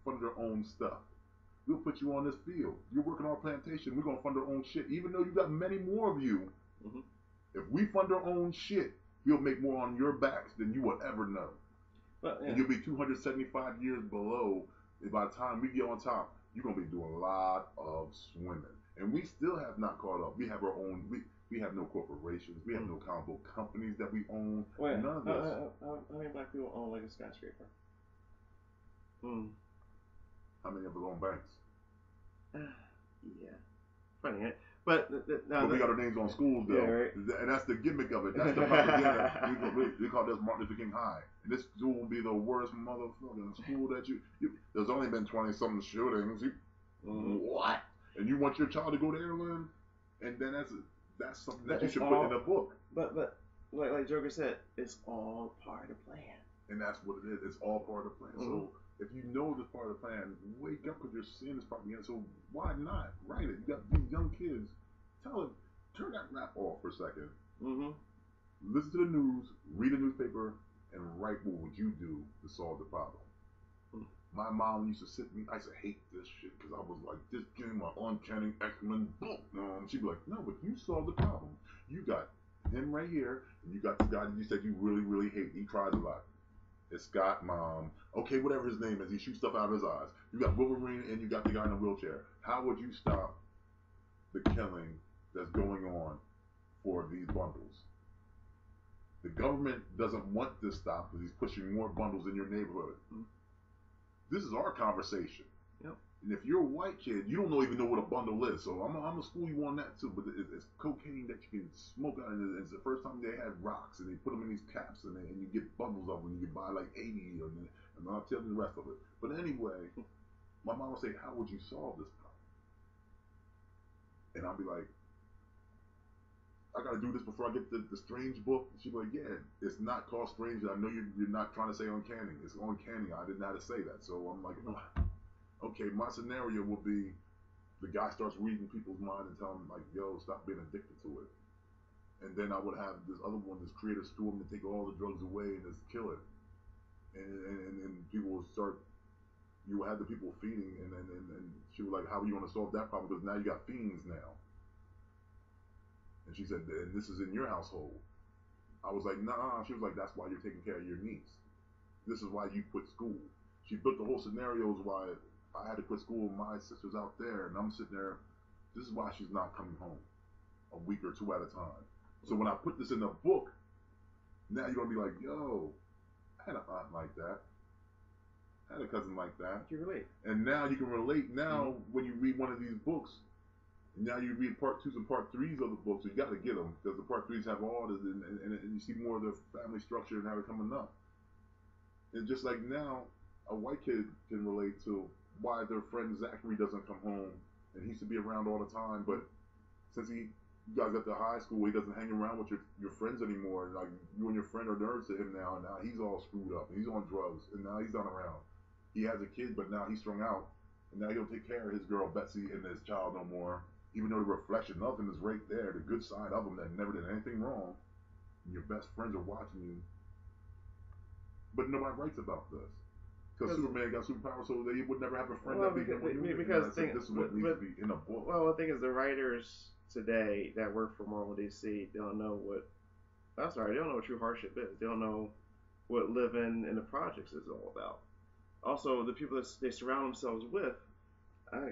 fund their own stuff. We'll put you on this field. You're working on a plantation. We're gonna fund our own shit. Even though you got many more of you, mm-hmm. If we fund our own shit, we'll make more on your backs than you will ever know. But, yeah. And you'll be 275 years below. And by the time we get on top, you're gonna be doing a lot of swimming. And we still have not caught up. We have our own. We have no corporations. We have no combo companies that we own. Wait, none of this. How many black people own like a skyscraper? How many of us own banks? Yeah, funny, right? But we got our names on schools though, yeah, right. And that's the gimmick of it. That's the propaganda. we call this Martin Luther King High. And this school will be the worst motherfucking school that you. There's only been 20-something shootings. What? And you want your child to go there, Lynn? And then that's something that you should put in a book. But like Joker said, it's all part of the plan. And that's what it is. It's all part of the plan. So if you know this part of the plan, wake up because you're seeing this propaganda. So why not write it? You got these young kids. Tell them, turn that rap off for a second. Listen to the news, read a newspaper, and write what would you do to solve the problem. My mom used to sit me. I used to hate this shit because I was like, this game, my uncanny X-Men book. She'd be like, no, but you solved the problem. You got him right here, and you got the guy that you said you really, really hate. He tries a lot. It's Scott, Mom. Okay, whatever his name is, he shoots stuff out of his eyes. You got Wolverine, and you got the guy in a wheelchair. How would you stop the killing that's going on for these bundles? The government doesn't want this stop because he's pushing more bundles in your neighborhood. This is our conversation. Yep. And if you're a white kid, you don't even know what a bundle is. So I'm gonna school you on that too. But it's cocaine that you can smoke out. And it's the first time they had rocks and they put them in these caps and you get bundles of them. And you can buy like 80 and I'll tell you the rest of it. But anyway, my mom would say, "How would you solve this problem?" And I'll be like, I gotta do this before I get the Strange book. She'd be like, yeah, it's not called Strange. I know you're not trying to say uncanny. It's uncanny. I didn't know how to say that. So I'm like, okay, my scenario would be the guy starts reading people's mind and telling them like, yo, stop being addicted to it. And then I would have this other one, this creative storm to take all the drugs away and just kill it. And people will start, you will have the people feeding and she was like, how are you going to solve that problem? Because now you got fiends now. And she said, and this is in your household. I was like, nah. She was like, that's why you're taking care of your niece. This is why you quit school. She built the whole scenarios why I had to quit school. My sister's out there, and I'm sitting there. This is why she's not coming home a week or two at a time. So when I put this in the book, now you're going to be like, yo, I had an aunt like that. I had a cousin like that. You relate. And now you can relate. Now when you read one of these books, now you read part 2s and part 3s of the book, so you got to get them because the part 3s have all this, and you see more of the family structure and how it's coming up. And just like now, a white kid can relate to why their friend Zachary doesn't come home, and he used to be around all the time, but since you guys got to high school, he doesn't hang around with your friends anymore. Like you and your friend are nerds to him now, and now he's all screwed up, and he's on drugs, and now he's not around. He has a kid, but now he's strung out, and now he don't take care of his girl Betsy and his child no more. Even though the reflection of him is right there, the good side of him that never did anything wrong, and your best friends are watching you. But nobody writes about this. Because Superman got superpowers, so they would never have a friend that beat him. Because this is what needs to be in a book. Well, the thing is, the writers today that work for Marvel DC don't know what. I'm sorry, they don't know what true hardship is. They don't know what living in the projects is all about. Also, the people that they surround themselves with.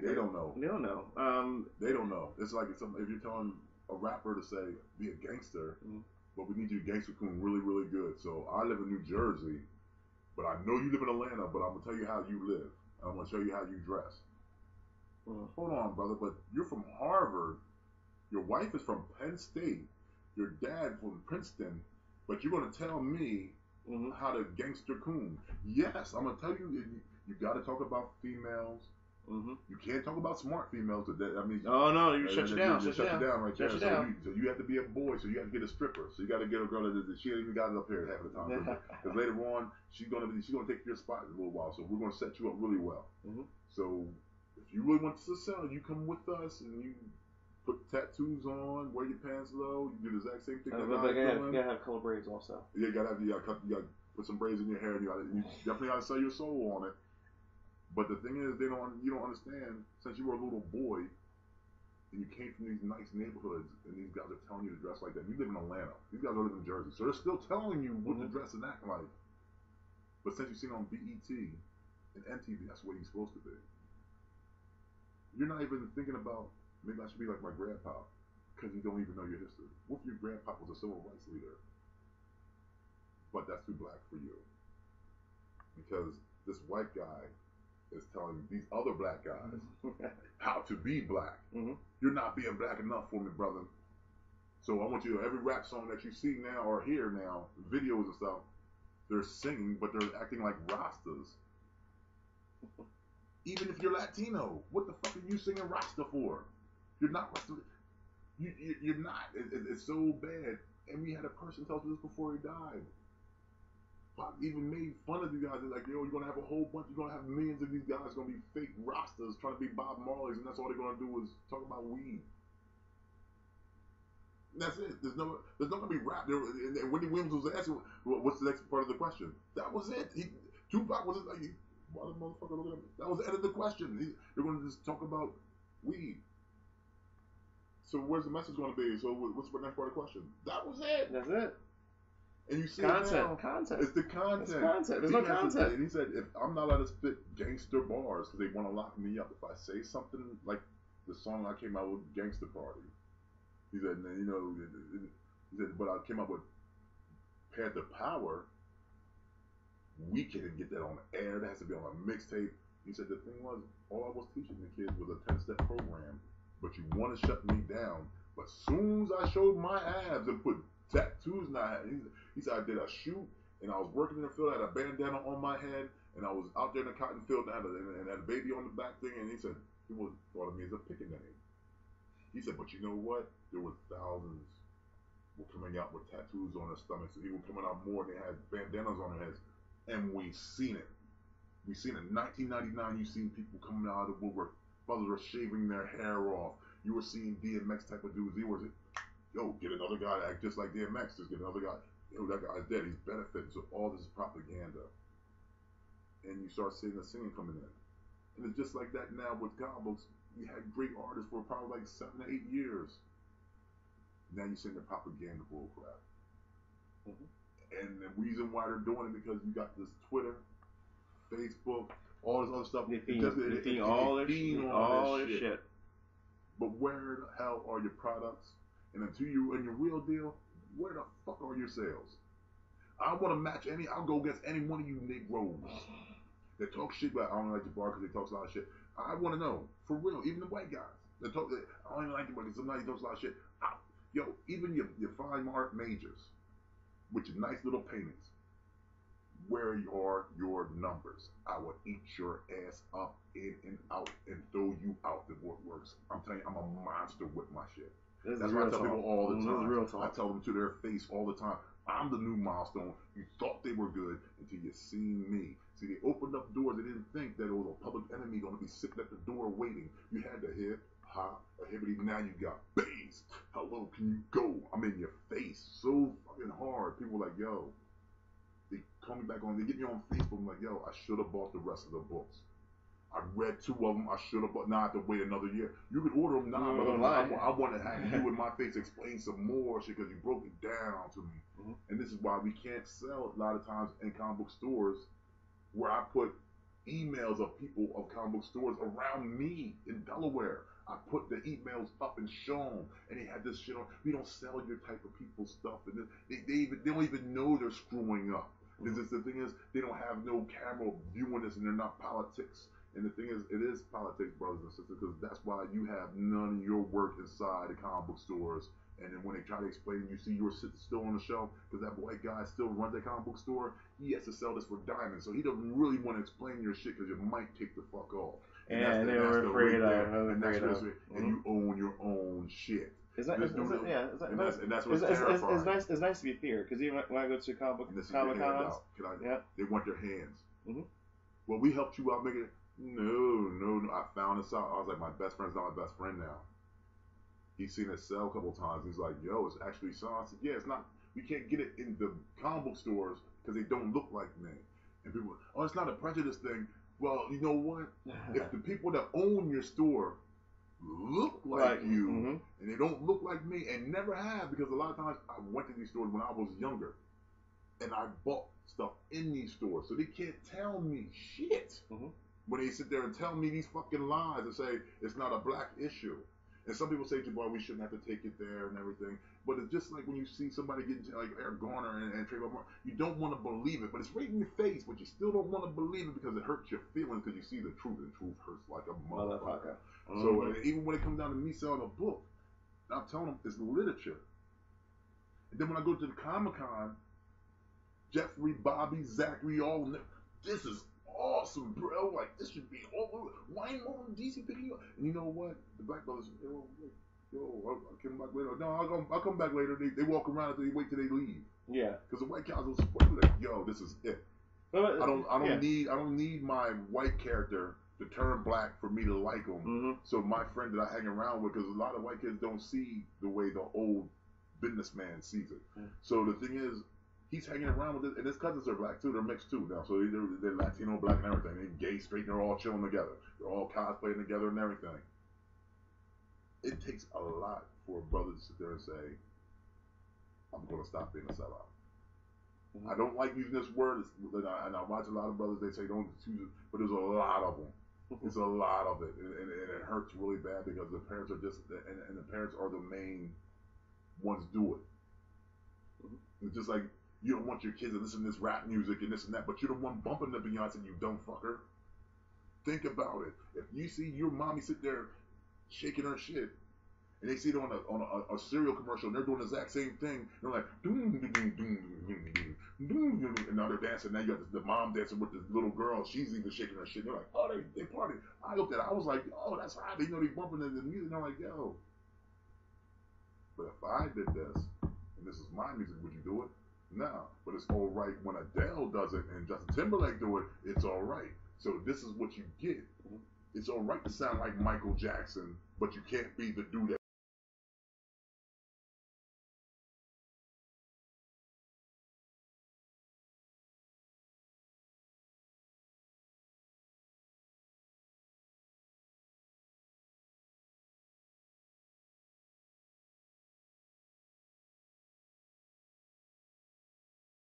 They don't know. They don't know. They don't know. It's like if you're telling a rapper to say, be a gangster, but we need you to gangster coon really, really good. So I live in New Jersey, but I know you live in Atlanta, but I'm going to tell you how you live. I'm going to show you how you dress. Hold on, brother, but you're from Harvard. Your wife is from Penn State. Your dad from Princeton. But you're going to tell me how to gangster coon. Yes, I'm going to tell you, you got to talk about females. You can't talk about smart females. That means no, you shut you down. Shut you down right there. So you have to be a boy. So you have to get a stripper. So you got to get a girl that she ain't even got it up here half the time. Because later on she's gonna take your spot in a little while. So we're gonna set you up really well. So if you really want to sell, you come with us and you put tattoos on, wear your pants low. You do the exact same thing. But you gotta have color braids also. Yeah, you gotta put some braids in your hair. And you definitely gotta sell your soul on it. But the thing is, you don't understand. Since you were a little boy and you came from these nice neighborhoods, and these guys are telling you to dress like that. You live in Atlanta. These guys live in Jersey, so they're still telling you what to dress and act like. But since you've seen on BET and MTV, that's the way you're supposed to be. You're not even thinking about, maybe I should be like my grandpa, because you don't even know your history. What if your grandpa was a civil rights leader, but that's too black for you? Because this white guy is telling these other black guys how to be black. You're not being black enough for me, brother. So I want you to, every rap song that you see now or hear now, videos and stuff, they're singing, but they're acting like Rastas. Even if you're Latino, what the fuck are you singing Rasta for? You're not Rasta. You're not. It's so bad. And we had a person tell us this before he died. Pop even made fun of you guys. They're like, yo, you're gonna have a whole bunch. You're gonna have millions of these guys gonna be fake Rastas trying to be Bob Marleys, and that's all they're gonna do is talk about weed. That's it. There's not gonna be rap. And Wendy Williams was asking, "What's the next part of the question?" That was it. Tupac was like, "Why the motherfucker looking at me?" That was the end of the question. They're gonna just talk about weed. So where's the message gonna be? So what's the next part of the question? That was it. That's it. And you see content. It's the content. It's content. There's no content. And he said, if I'm not allowed to spit gangster bars because they want to lock me up, if I say something like the song I came out with, Gangster Party. He said, you know, he said, but I came up with Panther Power. We can't get that on the air. That has to be on a mixtape. He said, the thing was, all I was teaching the kids was a 10-step program, but you want to shut me down. But soon as I showed my abs and put tattoos in my head, he said, I did a shoot, and I was working in the field, I had a bandana on my head, and I was out there in the cotton field, and I had a baby on the back thing, and he said, people thought of me as a pickaninny. He said, but you know what? There were thousands were coming out with tattoos on their stomachs, and people coming out more, and they had bandanas on their heads, and we seen it. We seen it. In 1999, you seen people coming out of the woodwork. Brothers were shaving their hair off. You were seeing DMX type of dudes. They were, yo, get another guy to act just like DMX. Just get another guy. Yo, that guy's dead. He's benefiting. So all this is propaganda. And you start seeing the singing coming in. And it's just like that now with comic books. We had great artists for probably like 7 to 8 years. Now you're seeing the propaganda bullcrap. And the reason why they're doing it because you got this Twitter, Facebook, all this other stuff. They feed all this shit. But where the hell are your products? And until you in your real deal, where the fuck are your sales? I want to match I'll go against any one of you Negroes that talk shit about, I don't like Jabbar because he talks a lot of shit. I want to know, for real, even the white guys that talk, I don't even like him because somebody talks a lot of shit. Yo, even your fine art majors with your nice little paintings, where are your numbers? I will eat your ass up, in and out, and throw you out the woodworks. I'm telling you, I'm a monster with my shit. That's what I tell people all the time. I tell them to their face all the time. I'm the new milestone. You thought they were good until you seen me. See, they opened up doors. They didn't think that it was a public enemy going to be sitting at the door waiting. You had the hip, hop, a hibbity. Now you got bass. How low can you go? I'm in your face so fucking hard. People are like, yo. They call me back on. They get me on Facebook. I'm like, yo, I should have bought the rest of the books. I read 2 of them. I should have bought. Now I have to wait another year. You can order them now, but I want to have you in my face explain some more shit because you broke it down to me. And this is why we can't sell a lot of times in comic book stores where I put emails of people of comic book stores around me in Delaware. I put the emails up and show them, and they had this shit on. We don't sell your type of people's stuff, and they don't even know they're screwing up. Because the thing is, they don't have no camera viewing this, and they're not politics. And the thing is, it is politics, brothers and sisters, because that's why you have none of your work inside the comic book stores. And then when they try to explain, you see yours still on the shelf, because that white guy still runs that comic book store. He has to sell this for diamonds, so he doesn't really want to explain your shit because you might take the fuck off. And they were afraid of. And you own your own shit. It's nice to be fair, because even when I go to comic cons, they want their hands. Well, we helped you out making it. No. I found this out. I was like, my best friend's not my best friend now. He's seen it sell a couple times. He's like, yo, it's actually selling. I said, yeah, it's not. We can't get it in the comic book stores because they don't look like me. And people, oh, it's not a prejudice thing. Well, you know what? If the people that own your store look like you, and they don't look like me, and never have, because a lot of times I went to these stores when I was younger, and I bought stuff in these stores, so they can't tell me shit when they sit there and tell me these fucking lies and say it's not a black issue. And some people say to boy, we shouldn't have to take it there and everything. But it's just like when you see somebody getting like Eric Garner and Trayvon Martin, you don't want to believe it, but it's right in your face, but you still don't want to believe it because it hurts your feelings because you see the truth, and truth hurts like a motherfucker. So even when it comes down to me selling a book, I'm telling them it's literature. And then when I go to the Comic-Con, Jeffrey, Bobby, Zachary, all of them, this is awesome, bro. Like, this should be all over. Why ain't more DC picking you up? And you know what? The Black Brothers, I'll come back later. No, I'll come back later. They walk around until they wait till they leave. Yeah. Because the white cows will spoil it. Yo, this is it. I don't need my white character to turn black for me to like him. So my friend that I hang around with, because a lot of white kids don't see the way the old businessman sees it. So the thing is, he's hanging around with it, and his cousins are black too. They're mixed too now, so they're Latino, black, and everything. They're gay, straight, and they're all chilling together. They're all cosplaying together and everything. It takes a lot for a brother to sit there and say, I'm going to stop being a sellout. I don't like using this word, and I watch a lot of brothers, they say don't use it, but there's a lot of them. It's a lot of it, and it hurts really bad because the parents are just, and the parents are the main ones do it. It's just like, you don't want your kids to listen to this rap music and this and that, but you're the one bumping the Beyonce, you dumb fucker. Think about it. If you see your mommy sit there shaking her shit, and they see it on a cereal commercial, and they're doing the exact same thing, they're like, doom, doom, doom, doom, doom, doom, doom, doom, and now they're dancing. Now you got the mom dancing with the little girl. She's even shaking her shit. They're like, oh, they party. I looked at it. I was like, oh, that's hot. They know they bumping the music. And they're like, yo. But if I did this, and this is my music, would you do it? No. But it's all right when Adele does it and Justin Timberlake do it. It's all right. So this is what you get. It's all right to sound like Michael Jackson, but you can't be the dude that